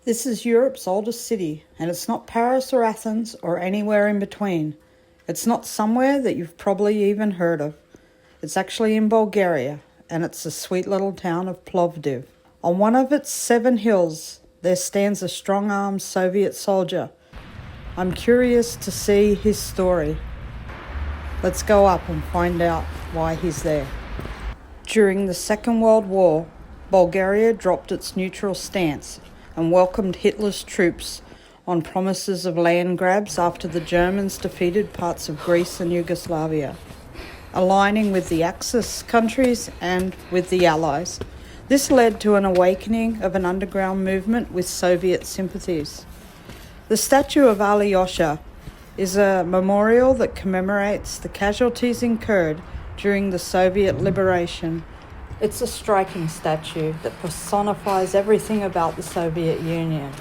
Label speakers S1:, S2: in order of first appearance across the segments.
S1: This is Europe's oldest city, and it's not Paris or Athens or anywhere in between. It's not somewhere that you've probably even heard of. It's actually in Bulgaria, and it's the sweet little town of Plovdiv. On one of its 7 hills, there stands a strong-armed Soviet soldier. I'm curious to see his story. Let's go up and find out why he's there. During the Second World War, Bulgaria dropped its neutral stance and welcomed Hitler's troops on promises of land grabs after the Germans defeated parts of Greece and Yugoslavia, aligning with the Axis countries and with the Allies. This led to an awakening of an underground movement with Soviet sympathies. The statue of Alyosha is a memorial that commemorates the casualties incurred during the Soviet liberation. It's a striking statue that personifies everything about the Soviet Union.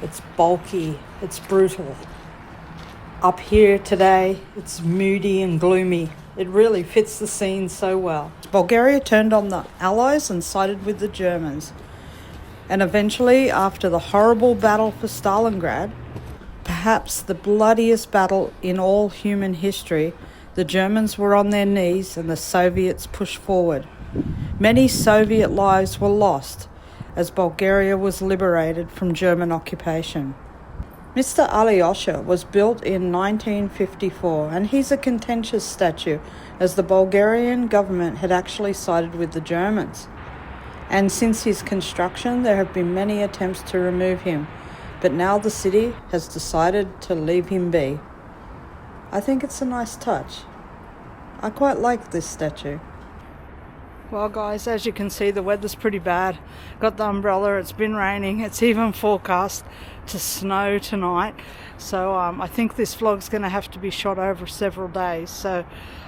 S1: It's bulky, it's brutal. Up here today, it's moody and gloomy. It really fits the scene so well. Bulgaria turned on the Allies and sided with the Germans. And eventually, after the horrible battle for Stalingrad, perhaps the bloodiest battle in all human history, the Germans were on their knees and the Soviets pushed forward. Many Soviet lives were lost as Bulgaria was liberated from German occupation. Mr. Alyosha was built in 1954, and he's a contentious statue as the Bulgarian government had actually sided with the Germans. And since his construction, there have been many attempts to remove him, but now the city has decided to leave him be. I think it's a nice touch. I quite like this statue. Well guys, as you can see, the weather's pretty bad. Got the umbrella, it's been raining, it's even forecast to snow tonight. So I think this vlog's going to have to be shot over several days. So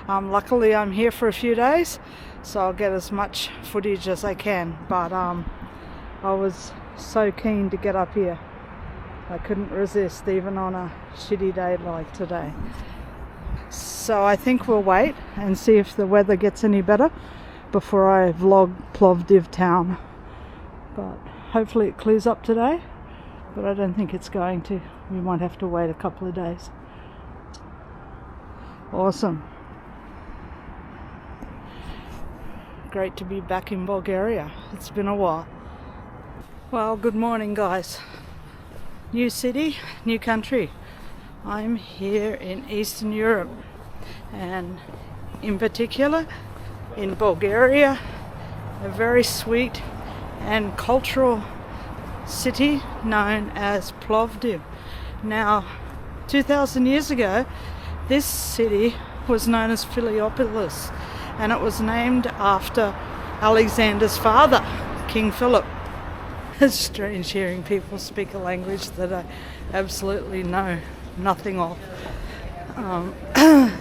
S1: luckily I'm here for a few days, so I'll get as much footage as I can. But I was so keen to get up here. I couldn't resist, even on a shitty day like today. So I think we'll wait and see if the weather gets any better before I vlog Plovdiv town. But hopefully it clears up today, but I don't think it's going to. We might have to wait a couple of days. Awesome. Great to be back in Bulgaria. It's been a while. Well, good morning guys. New city, new country. I'm here in Eastern Europe, and in particular in Bulgaria, a very sweet and cultural city known as Plovdiv. Now, 2,000 years ago, this city was known as Philippopolis, and it was named after Alexander's father, King Philip. It's strange hearing people speak a language that I absolutely know nothing of.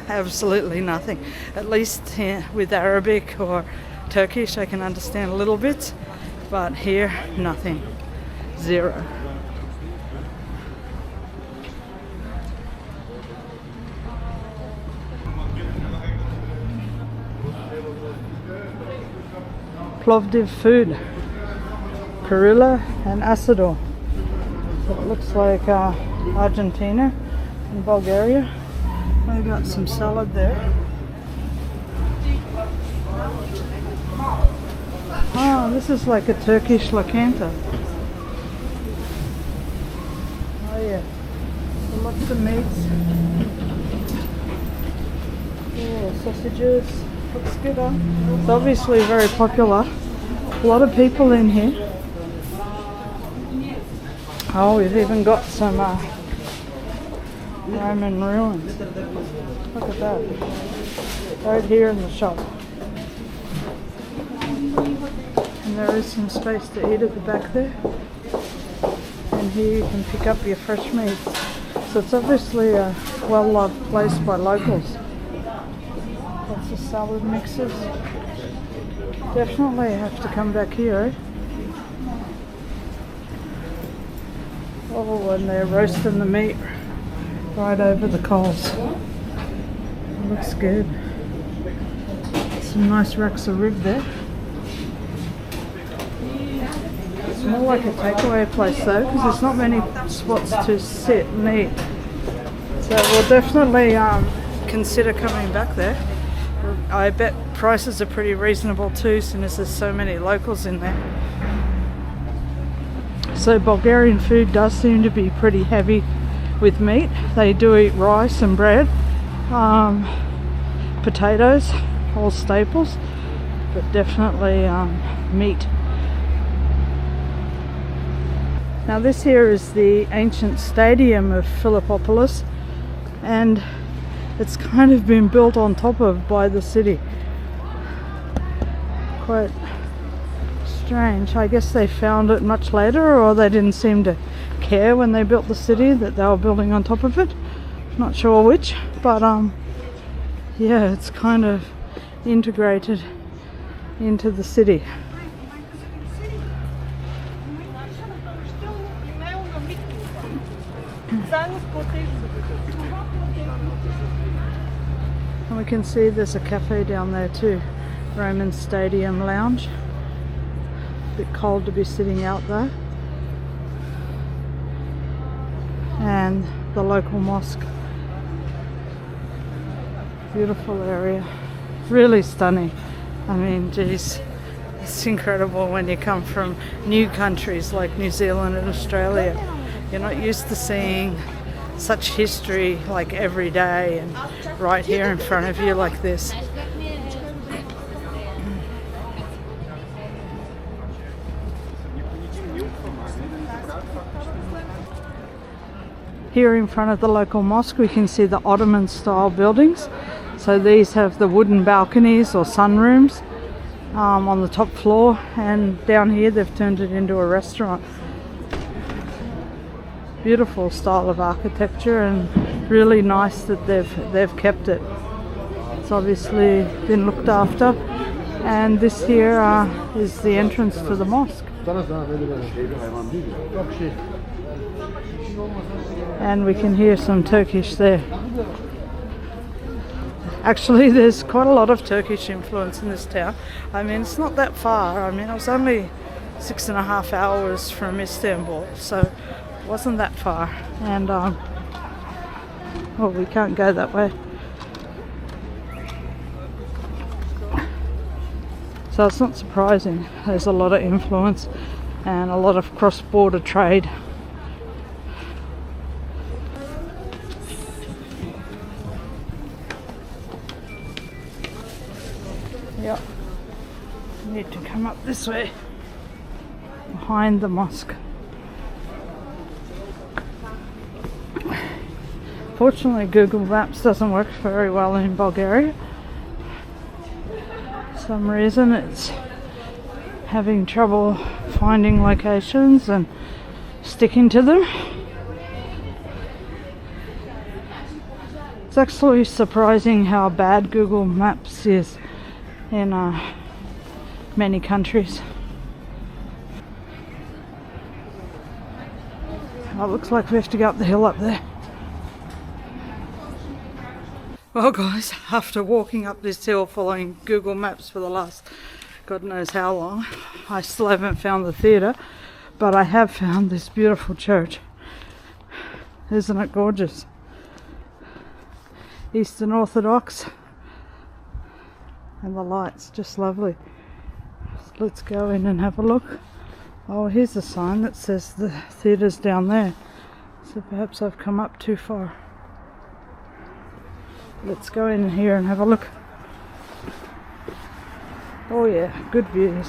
S1: Absolutely nothing. At least with Arabic or Turkish I can understand a little bit, but here nothing. Zero. Plovdiv food. Perilla and Asador. It looks like Argentina and Bulgaria. I got some salad there. Oh, this is like a Turkish lakanta. Oh yeah. So lots of meats. Yeah, sausages. Looks good, huh? It's obviously very popular. A lot of people in here. Oh, we've even got some Roman ruins. Look at that. Right here in the shop. And there is some space to eat at the back there. And here you can pick up your fresh meats. So it's obviously a well-loved place by locals. Lots of salad mixes. Definitely have to come back here, eh? Oh, and they're roasting the meat right over the coals. It looks good. Some nice racks of rib there. It's more like a takeaway place though, because there's not many spots to sit and eat. So we'll definitely consider coming back there. I bet prices are pretty reasonable too, since there's so many locals in there. So Bulgarian food does seem to be pretty heavy with meat. They do eat rice and bread, potatoes, all staples, but definitely meat. Now this here is the ancient stadium of Philippopolis, and it's kind of been built on top of by the city. Quite strange. I guess they found it much later, or they didn't seem to care when they built the city that they were building on top of it. Not sure which, but yeah, it's kind of integrated into the city. And we can see there's a cafe down there too, Roman Stadium Lounge. A bit cold to be sitting out there. And the local mosque. Beautiful area, really stunning. I mean, geez, it's incredible when you come from new countries like New Zealand and Australia. You're not used to seeing such history like every day and right here in front of you like this. Here in front of the local mosque we can see the Ottoman style buildings. So these have the wooden balconies or sunrooms on the top floor, and down here they've turned it into a restaurant. Beautiful style of architecture, and really nice that they've kept it. It's obviously been looked after, and this here is the entrance to the mosque. And we can hear some Turkish there. Actually, there's quite a lot of Turkish influence in this town. I mean, it's not that far. I mean, I was only 6.5 hours from Istanbul, so it wasn't that far. And well, we can't go that way. So it's not surprising. There's a lot of influence and a lot of cross-border trade. Yep, need to come up this way, behind the mosque. Fortunately, Google Maps doesn't work very well in Bulgaria. For some reason it's having trouble finding locations and sticking to them. It's actually surprising how bad Google Maps is in many countries. Oh, it looks like we have to go up the hill up there. Well guys, after walking up this hill following Google Maps for the last God knows how long, I still haven't found the theatre, but I have found this beautiful church. Isn't it gorgeous? Eastern Orthodox. And the lights, just lovely. So let's go in and have a look. Oh, here's a sign that says the theatre's down there. So perhaps I've come up too far. Let's go in here and have a look. Oh yeah, good views.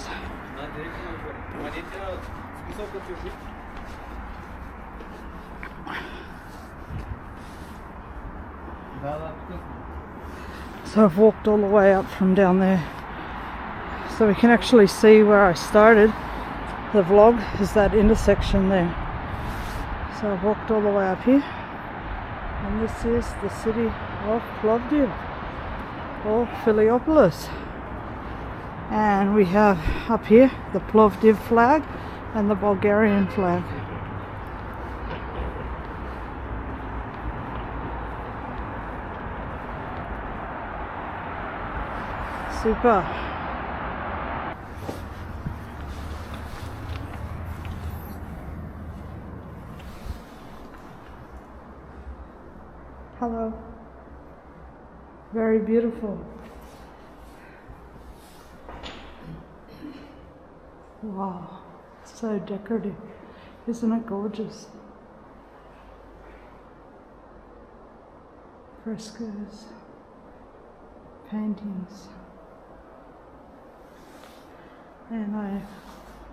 S1: So I've walked all the way up from down there, so we can actually see where I started the vlog is that intersection there. So I've walked all the way up here, and this is the city of Plovdiv or Philippopolis, and we have up here the Plovdiv flag and the Bulgarian flag. Super. Hello. Very beautiful. Wow, so decorative. Isn't it gorgeous? Frescoes, paintings, and I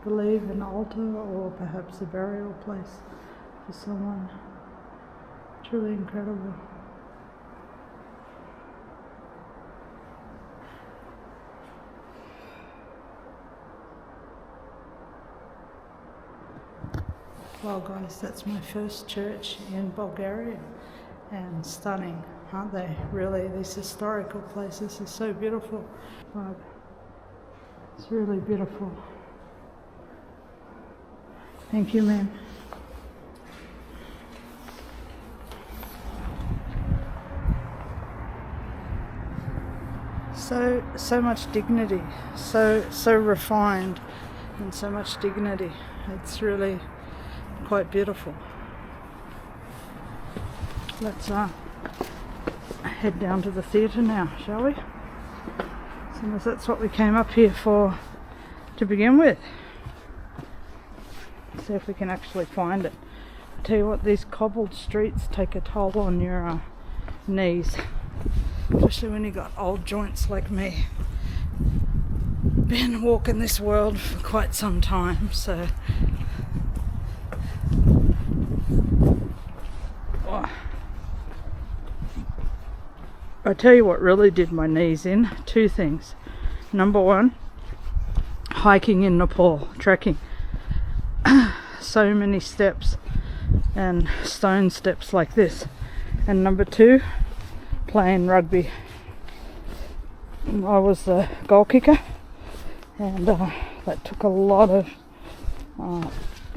S1: believe an altar or perhaps a burial place for someone. Truly incredible. Well guys, that's my first church in Bulgaria, and stunning, aren't they? Really, these historical places are so beautiful. But it's really beautiful. Thank you, ma'am. So much dignity, so refined, and so much dignity. It's really quite beautiful. Let's head down to the theatre now, shall we? Since that's what we came up here for to begin with. See if we can actually find it. I tell you what, these cobbled streets take a toll on your knees, especially when you got old joints like me. Been walking this world for quite some time, so I tell you what really did my knees in. Two things. Number one, hiking in Nepal, trekking. So many steps and stone steps like this. And number two, playing rugby. I was the goal kicker, and that took a lot of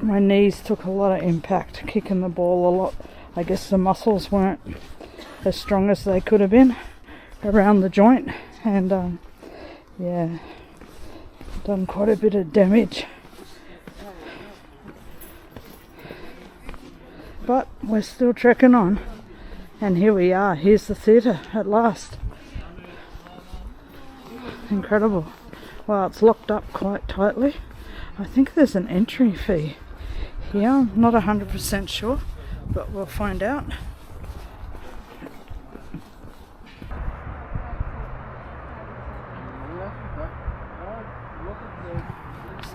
S1: my knees took a lot of impact kicking the ball a lot. I guess the muscles weren't as strong as they could have been around the joint, and yeah, done quite a bit of damage. But we're still trekking on, and here we are. Here's the theatre at last. Incredible. Well, it's locked up quite tightly. I think there's an entry fee here. I'm not 100% sure, but we'll find out.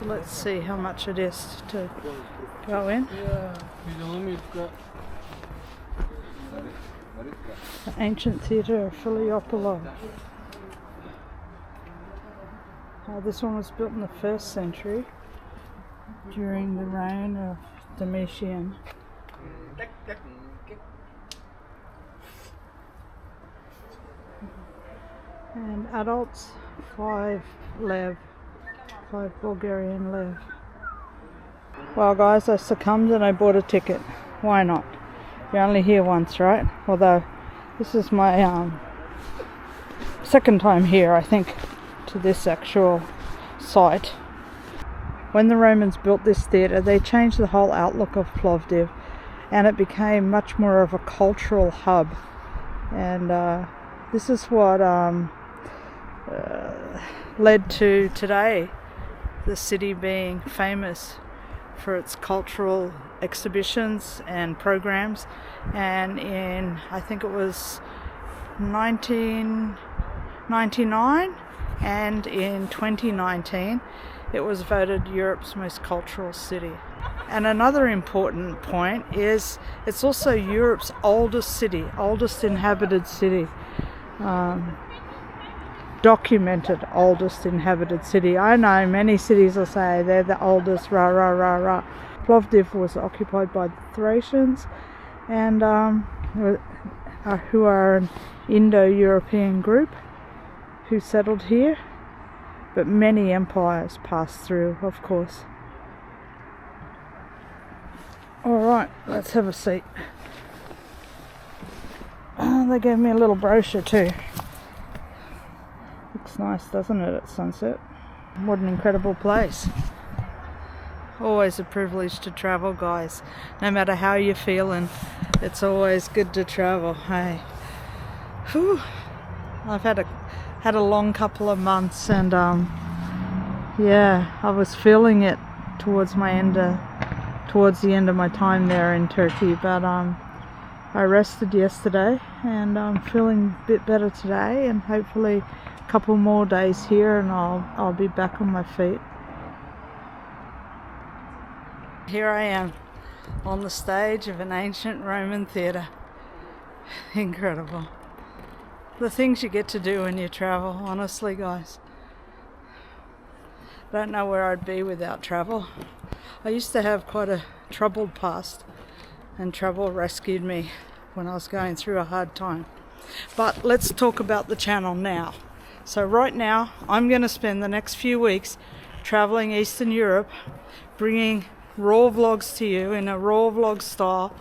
S1: So let's see how much it is to go in. The ancient theatre of Plovdiv. This one was built in the 1st century during the reign of Domitian. And adults, 5 Bulgarian lev. Well guys, I succumbed and I bought a ticket. Why not? You're only here once, right? Although this is my second time here, I think, to this actual site. When the Romans built this theatre, they changed the whole outlook of Plovdiv, and it became much more of a cultural hub. And this is what led to today the city being famous for its cultural exhibitions and programs. And in, I think it was 1999 and in 2019 it was voted Europe's most cultural city. And another important point is it's also Europe's oldest city, oldest inhabited city. Documented oldest inhabited city. I know many cities will say they're the oldest, rah rah rah rah. Plovdiv was occupied by the Thracians, and who are an Indo-European group who settled here, but many empires passed through, of course. Alright, let's have a seat. They gave me a little brochure too. Looks nice, doesn't it, at sunset? What an incredible place. Always a privilege to travel, guys. No matter how you're feeling, it's always good to travel. Hey, whew. I've had a long couple of months, and yeah, I was feeling it towards the end of my time there in Turkey. But I rested yesterday, and I'm feeling a bit better today, and hopefully a couple more days here, and I'll be back on my feet. Here I am on the stage of an ancient Roman theatre. Incredible. The things you get to do when you travel, honestly, guys. I don't know where I'd be without travel. I used to have quite a troubled past, and travel rescued me when I was going through a hard time. But let's talk about the channel now. So right now, I'm going to spend the next few weeks traveling Eastern Europe, bringing raw vlogs to you in a raw vlog style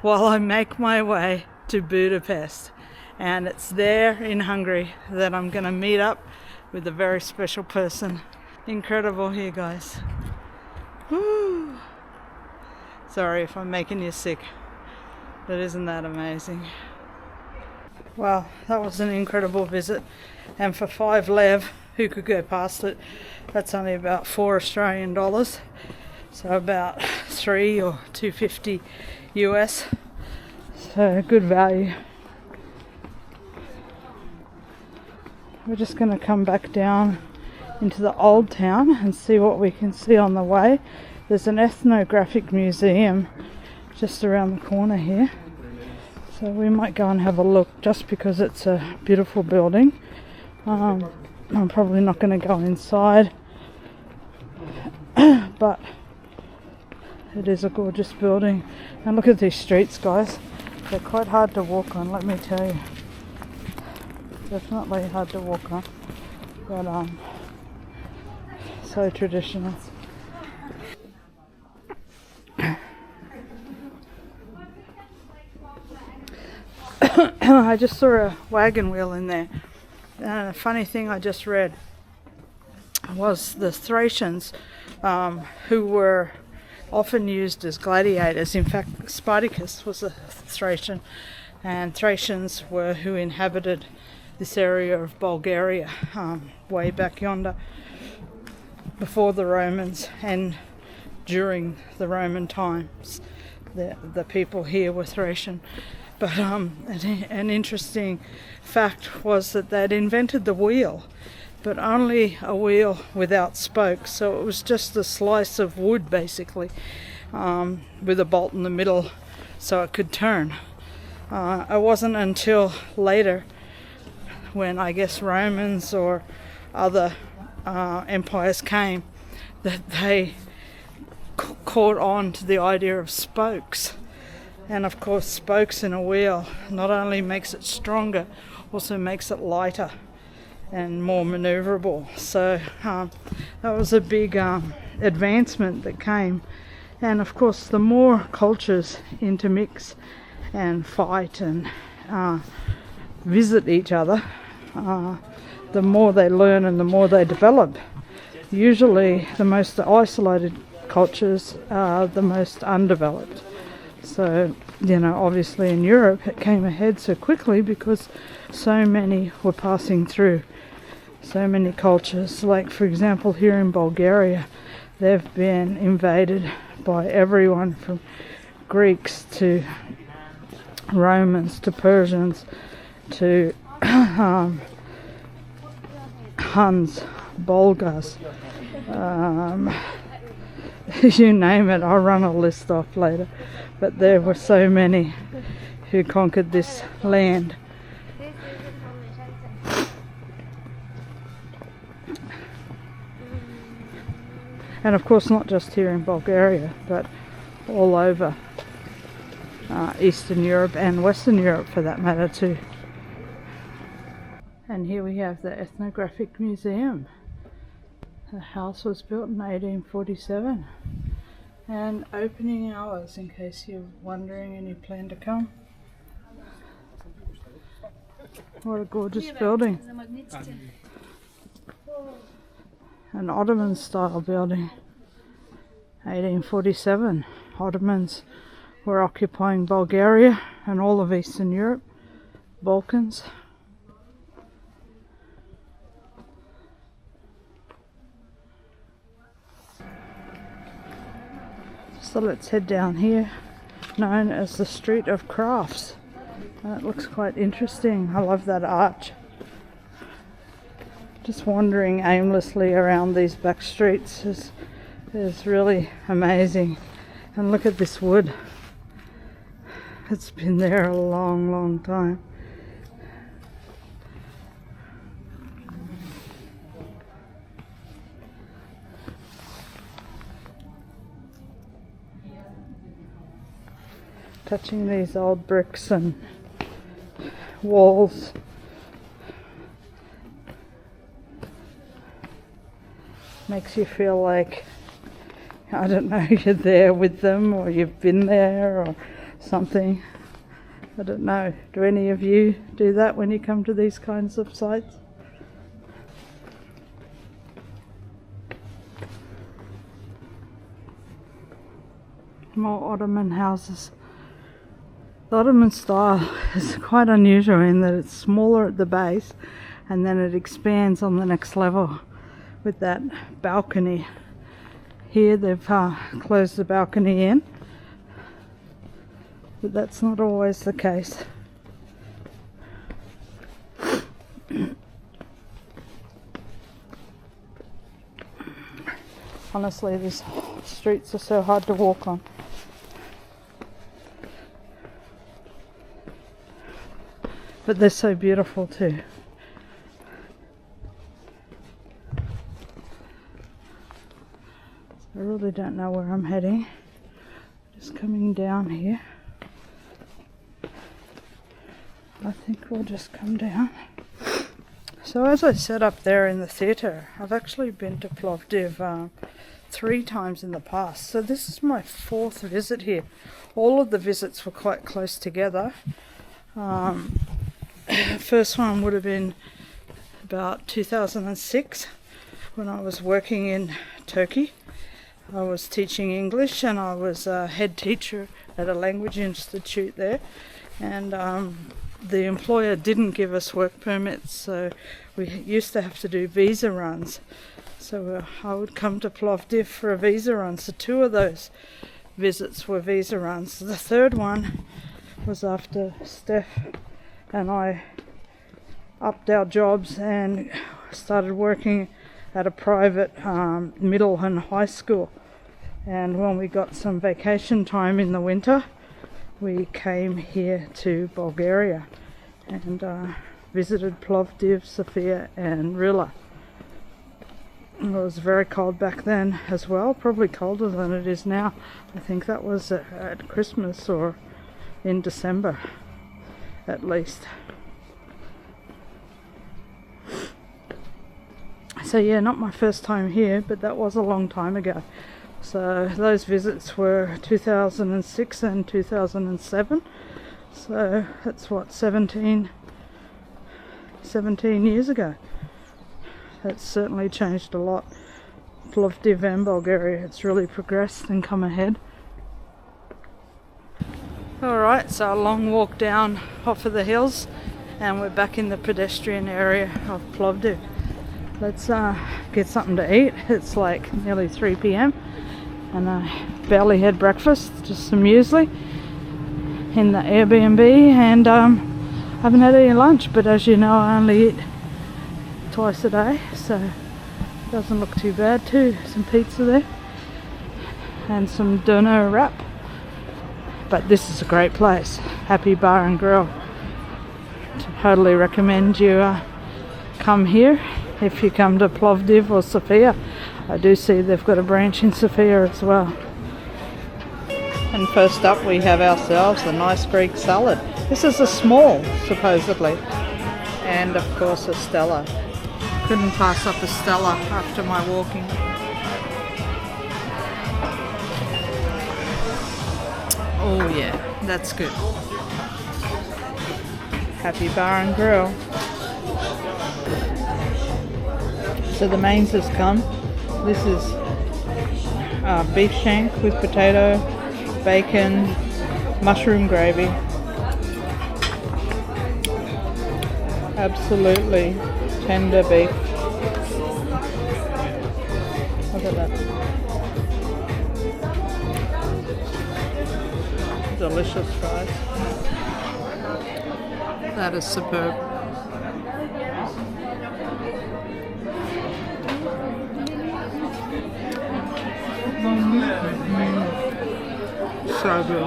S1: while I make my way to Budapest. And it's there in Hungary that I'm going to meet up with a very special person. Incredible here, guys. Woo. Sorry if I'm making you sick, but isn't that amazing? Well, that was an incredible visit, and for 5 lev, who could go past it? That's only about $4 Australian, so about 3 or 250 US, so good value. We're just going to come back down into the old town and see what we can see on the way. There's an ethnographic museum just around the corner here, so we might go and have a look just because it's a beautiful building. I'm probably not going to go inside, but it is a gorgeous building. And look at these streets, guys. They're quite hard to walk on, let me tell you. Definitely hard to walk on, but so traditional. I just saw a wagon wheel in there, and a funny thing I just read was the Thracians, who were often used as gladiators. In fact, Spartacus was a Thracian, and Thracians were who inhabited this area of Bulgaria, way back yonder, before the Romans and during the Roman times. The people here were Thracian. But an interesting fact was that they'd invented the wheel, but only a wheel without spokes. So it was just a slice of wood, basically, with a bolt in the middle so it could turn. It wasn't until later, when I guess Romans or other empires came, that they caught on to the idea of spokes. And of course, spokes in a wheel not only makes it stronger, also makes it lighter and more maneuverable. So that was a big advancement that came. And of course, the more cultures intermix and fight and visit each other, the more they learn and the more they develop. Usually the most isolated cultures are the most undeveloped. So, you know, obviously in Europe it came ahead so quickly because so many were passing through, so many cultures. Like, for example, here in Bulgaria, they've been invaded by everyone from Greeks to Romans to Persians to Huns, Bulgars, you name it. I'll run a list off later, but there were so many who conquered this land. And of course not just here in Bulgaria, but all over Eastern Europe and Western Europe for that matter too. And here we have the Ethnographic Museum. The house was built in 1847. And opening hours, in case you're wondering and you plan to come. What a gorgeous building. An Ottoman style building. 1847, Ottomans were occupying Bulgaria and all of Eastern Europe, Balkans. So let's head down here, known as the Street of Crafts. That looks quite interesting. I love that arch. Just wandering aimlessly around these back streets is really amazing. And look at this wood. It's been there a long, long time. Touching these old bricks and walls. Makes you feel like, I don't know, you're there with them or you've been there or something. I don't know. Do any of you do that when you come to these kinds of sites? More Ottoman houses. The Ottoman style is quite unusual in that it's smaller at the base and then it expands on the next level with that balcony. Here they've closed the balcony in, but that's not always the case. Honestly, these streets are so hard to walk on. But they're so beautiful too. I really don't know where I'm heading. Just coming down here. I think we'll just come down. So as I said up there in the theatre, I've actually been to Plovdiv 3 times in the past. So this is my 4th visit here. All of the visits were quite close together. The first one would have been about 2006 when I was working in Turkey. I was teaching English and I was a head teacher at a language institute there, and the employer didn't give us work permits, so we used to have to do visa runs. So I would come to Plovdiv for a visa run. So 2 of those visits were visa runs. The 3rd one was after Steph and I upped our jobs and started working at a private middle and high school. And when we got some vacation time in the winter, we came here to Bulgaria and visited Plovdiv, Sofia and Rila. It was very cold back then as well, probably colder than it is now. I think that was at Christmas or in December at least. So yeah, not my first time here, but that was a long time ago. So those visits were 2006 and 2007. So that's what, 17 years ago. That's certainly changed a lot. Plovdiv and Bulgaria, it's really progressed and come ahead. Alright, so a long walk down off of the hills and we're back in the pedestrian area of Plovdiv. Let's get something to eat. It's like nearly 3 p.m. and I barely had breakfast, just some muesli in the Airbnb, and haven't had any lunch, but as you know I only eat twice a day, so it doesn't look too bad too. Some pizza there and some doner wrap. But this is a great place, Happy Bar and Grill. Totally recommend you come here if you come to Plovdiv or Sofia. I do see they've got a branch in Sofia as well. And first up we have ourselves a nice Greek salad. This is a small, supposedly, and of course a Stella. Couldn't pass up a Stella after my walking. Oh yeah, that's good. Happy Bar and Grill. So the mains has come. This is beef shank with potato, bacon, mushroom gravy. Absolutely tender beef. Look at that. Delicious fries. That is superb. So good.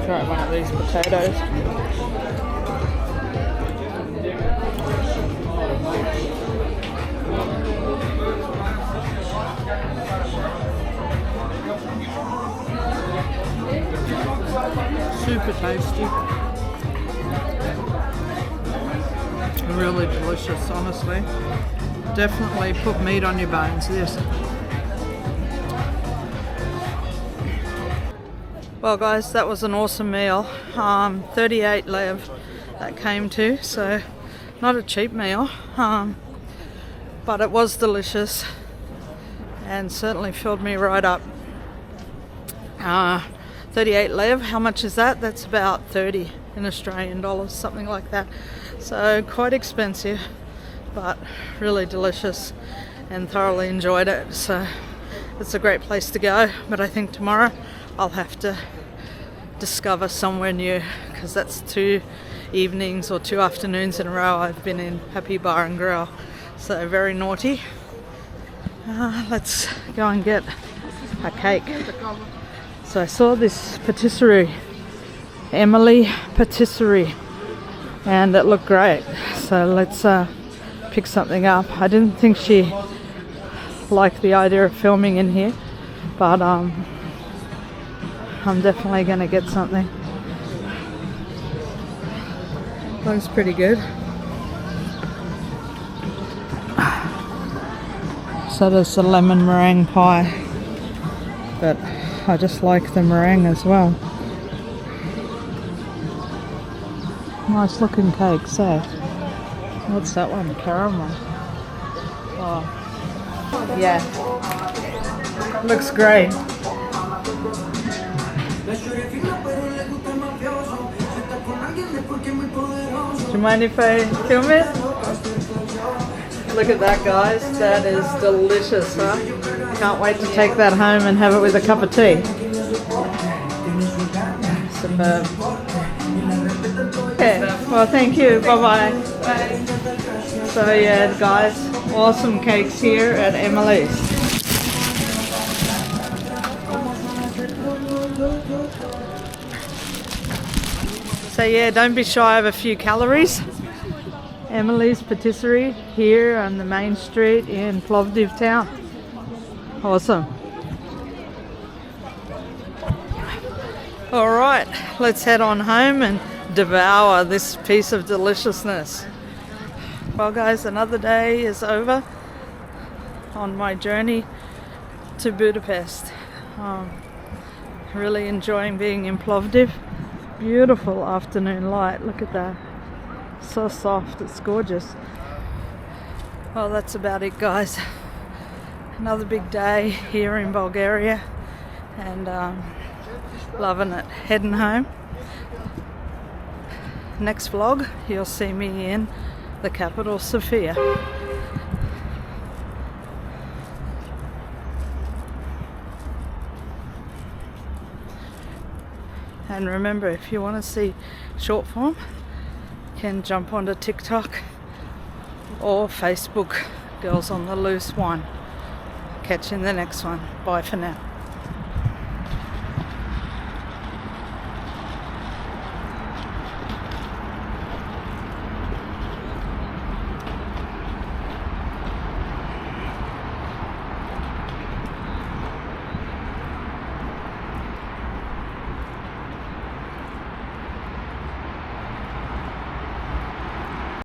S1: Try one of these potatoes. Super tasty. Really delicious, honestly. Definitely put meat on your bones, this. Well guys, that was an awesome meal. 38 lev that came to, so not a cheap meal, but it was delicious and certainly filled me right up. 38 lev, how much is that? That's about 30 in Australian dollars, something like that. So quite expensive, but really delicious and thoroughly enjoyed it. So it's a great place to go, but I think tomorrow I'll have to discover somewhere new, because that's 2 evenings or 2 afternoons in a row I've been in Happy Bar and Grill. So very naughty. Let's go and get a cake. So I saw this patisserie, Emily Patisserie, and it looked great. So let's pick something up. I didn't think she liked the idea of filming in here, but I'm definitely going to get something. Looks pretty good. So there's the lemon meringue pie, but I just like the meringue as well. Nice looking cakes, eh? What's that one? Caramel. Oh, yeah. Looks great. Do you mind if I film it? Look at that, guys. That is delicious, huh? Can't wait to take that home and have it with a cup of tea. Superb. Okay, well thank you. Bye-bye. Bye. So yeah, guys, awesome cakes here at Emily's. So yeah, don't be shy of a few calories. Emily's Patisserie here on the main street in Plovdiv town. Awesome. All right, let's head on home and devour this piece of deliciousness. Well guys, another day is over on my journey to Budapest. Really enjoying being in Plovdiv. Beautiful afternoon light, look at that. So soft, it's gorgeous. Well, that's about it guys. Another big day here in Bulgaria, and loving it. Heading home. Next vlog, you'll see me in the capital, Sofia. And remember, if you want to see short form, you can jump onto TikTok or Facebook, Girls on the Loose 1. Catch you in the next one. Bye for now.